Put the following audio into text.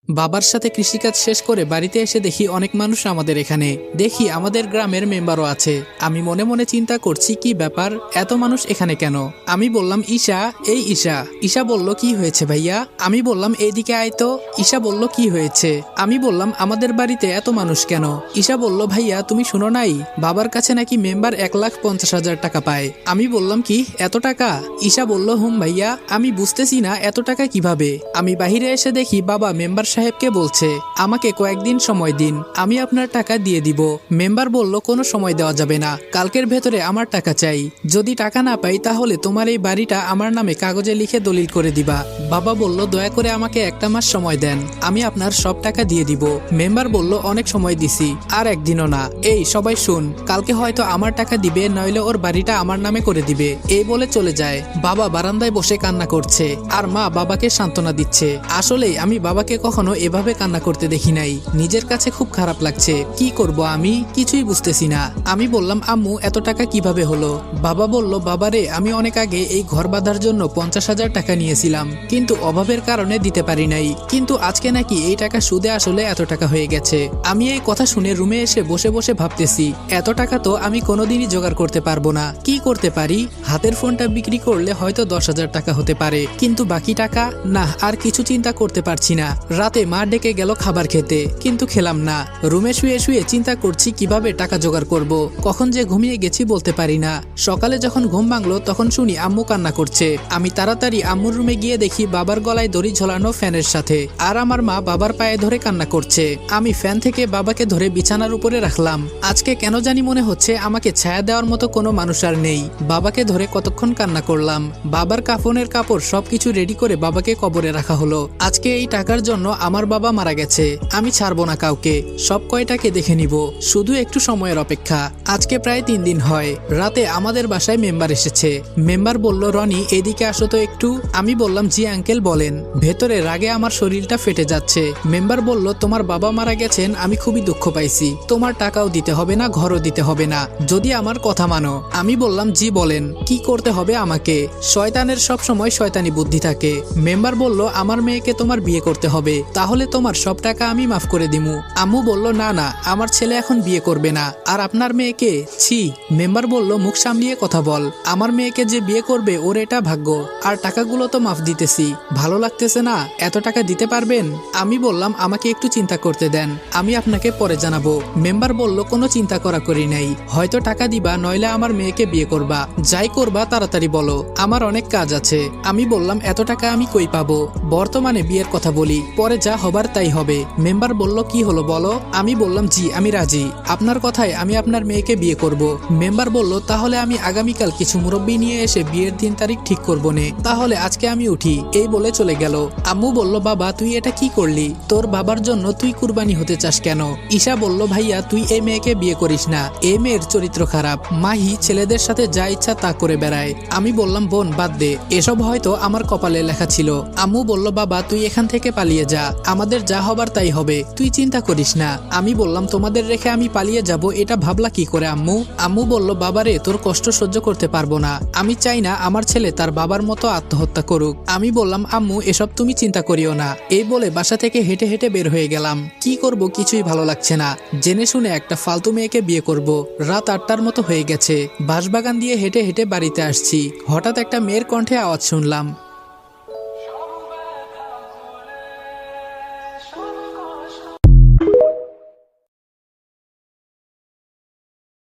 বাবার সাথে কৃষিকাজ শেষ করে বাড়িতে এসে দেখি অনেক মানুষ আমাদের এখানে। দেখি আমাদের গ্রামের মেম্বারও আছে। আমি মনে মনে চিন্তা করছি কি ব্যাপার, এত মানুষ এখানে কেন? আমি বললাম ঈশা, এই ঈশা। ঈশা বলল কি হয়েছে ভাইয়া? আমি বললাম এইদিকে আয় তো। ঈশা বলল কি হয়েছে? আমি বললাম আমাদের বাড়িতে এত মানুষ কেন? ঈশা বলল ভাইয়া তুমি শুনো নাই, বাবার কাছে নাকি মেম্বার 1,50,000 টাকা পায়। আমি বললাম কি এত টাকা? ঈশা বলল হুম ভাইয়া। আমি বুঝতেছি না এত টাকা কিভাবে। আমি বাহিরে এসে দেখি বাবা মেম্বার সাহেবকে বলছে আমাকে কয়েকদিন সময় দিন, আমি আপনার টাকা দিয়ে দিব। মেম্বার বলল কোনো সময় দেওয়া যাবে না, কালকের ভেতরে আমার টাকা চাই। যদি টাকা না পাই তাহলে তোমার এই বাড়িটা আমার নামে কাগজে লিখে দলিল করে দিবা। বাবা বলল দয়া করে আমাকে একটা মাস সময় দেন, আমি আপনার সব টাকা দিয়ে দিব। মেম্বার বলল অনেক সময় দিছি, আর একদিনও না। এই সবাই শুন, কালকে হয়তো আমার টাকা দিবে, নইলে ওর বাড়িটা আমার নামে করে দিবে। এই বলে চলে যায়। বাবা বারান্দায় বসে কান্না করছে, আর মা বাবাকে সান্ত্বনা দিচ্ছে। আসলেই আমি বাবাকে কখনো এভাবে কান্না করতে দেখি নাই। নিজের কাছে খুব খারাপ লাগছে। কি করব আমি কিছুই বুঝতেছি না। আমি বললাম আম্মু এত টাকা কিভাবে হলো? বাবা বলল বাবারে আমি অনেক আগে এই ঘর বাঁধার জন্য 50,000 টাকা নিয়েছিলাম, কিন্তু অভাবের কারণে দিতে পারি নাই। কিন্তু আজকে নাকি এই টাকা সুদে আসলে এত টাকা হয়ে গেছে। আমি এই কথা শুনে রুমে এসে বসে বসে ভাবতেছি এত টাকা তো আমি কোনোদিনই জোগাড় করতে পারবো না। কি করতে পারি? হাতের ফোনটা বিক্রি করলে হয়তো 10,000 টাকা হতে পারে, কিন্তু বাকি টাকা না। আর কিছু চিন্তা করতে পারছি না। রাতে মা ডেকে গেল খাবার খেতে, কিন্তু খেলাম না। রুমে শুয়ে শুয়ে চিন্তা করছি কিভাবে টাকা জোগাড় করব। কখন যে ঘুমিয়ে গেছি বলতে পারি না। সকালে যখন ঘুম ভাঙলো তখন শুনি আম্মু কান্না করছে। আমি তাড়াতাড়ি আম্মুর রুমে গিয়ে দেখি বাবার গলায় দড়ি ঝোলানো ফ্যানের সাথে, আর আমার মা বাবার পায়ে ধরে কান্না করছে। আমি ফ্যান থেকে বাবাকে ধরে বিছানার উপরে রাখলাম। আজকে কেন জানি মনে হচ্ছে আমাকে ছায়া দেওয়ার মতো কোনো মানুষ আর নেই। বাবাকে ধরে কতক্ষণ কান্না করলাম। বাবার কাফনের কাপড় সবকিছু রেডি করে বাবাকে কবরে রাখা হলো। আজকে এই টাকার জন্য আমার বাবা মারা গেছে। আমি ছাড়বো না কাউকে, সব কয়টাকে দেখে নিব। শুধু একটু সময়ের অপেক্ষা। আজকে প্রায় 3 দিন হয়। রাতে আমাদের বাসায় মেম্বার এসেছে। মেম্বার বলল রনি এদিকে আসো তো একটু। আমি বললাম জি আঙ্কেল বলেন। ভেতরে রাগে আমার শরীরটা ফেটে যাচ্ছে। মেম্বার বলল তোমার বাবা মারা গেছেন, আমি খুবই দুঃখ পাইছি। তোমার টাকাও দিতে হবে না, ঘরও দিতে হবে না, যদি আমার কথা মানো। আমি বললাম জি বলেন, কি করতে হবে আমাকে? শয়তানের সব সময় শয়তানি বুদ্ধি থাকে। মেম্বার বলল আমার মেয়েকে তোমার বিয়ে করতে হবে, তাহলে তোমার সব টাকা আমি মাফ করে দিমু। আম্মু বলল না না, আমার ছেলে এখন বিয়ে করবে না। আর আপনার মেয়েকে? ছি। মেম্বার বলল মুখ সামলিয়ে কথা বল। আমার মেয়েকে যে বিয়ে করবে ওর এটা ভাগ্য, আর টাকাগুলো তো মাফ দিতেছি। ভালো লাগতেছে না? এত টাকা দিতে পারবেন? আমি বললাম আমাকে একটু চিন্তা করতে দেন, আমি আপনাকে পরে জানাবো। মেম্বার বলল কোনো চিন্তা করা করি নাই, হয়তো টাকা দিবা, নইলে আমার মেয়েকে বিয়ে করবা। যাই করবা তাড়াতাড়ি বলো, আমার অনেক কাজ আছে। আমি বললাম এত টাকা আমি কই পাবো? বর্তমানে বিয়ের কথা বলি, পরে যা হবার তাই হবে। মেম্বার বলল কি হলো বলো। আমি বললাম জি আমি রাজি, আপনার কথায় আমি আপনার মেয়েকে বিয়ে করব। মেম্বার বলল তাহলে আমি আগামীকাল কিছু মুরব্বী নিয়ে এসে বিয়ের দিন তারিখ ঠিক করবো নে, তাহলে আজকে আমি উঠি। এই বলে চলে গেল। আম্মু বলল বাবা তুই এটা কি করলি? তোর বাবার জন্য তুই কুরবানি হতে চাস কেন? ঈশা বলল ভাইয়া তুই এই মেয়েকে বিয়ে করিস না, এই মেয়ের চরিত্র খারাপ। মাহি ছেলেদের সাথে যা ইচ্ছা তা করে বেড়ায়। আমি বললাম বোন বাদ দে, এসব হয়তো আমার কপালে লেখা ছিল। আম্মু বলল বাবা তুই এখান থেকে পালিয়ে যা, আমাদের যা হবার তাই হবে, তুই চিন্তা করিস না। আমি বললাম তোমাদের রেখে আমি পালিয়ে যাব, এটা ভাবলা কি করে আম্মু? আম্মু বলল বাবারে তোর কষ্ট সহ্য করতে পারবো না, আমি চাই না আমার ছেলে তার বাবার মতো আত্মহত্যা করুক। আমি বললাম আম্মু এসব তুমি চিন্তা করিও না। এই বলে বাসা থেকে হেঁটে হেঁটে বের হয়ে গেলাম। কি করব কিছুই ভালো লাগছে না। জেনে শুনে একটা ফালতু মেয়েকে বিয়ে করব। রাত 8টার মতো হয়ে গেছে। বাঁশবাগান দিয়ে হেঁটে হেঁটে বাড়িতে আসছি। হঠাৎ একটা মেয়ের কণ্ঠে আওয়াজ শুনলাম।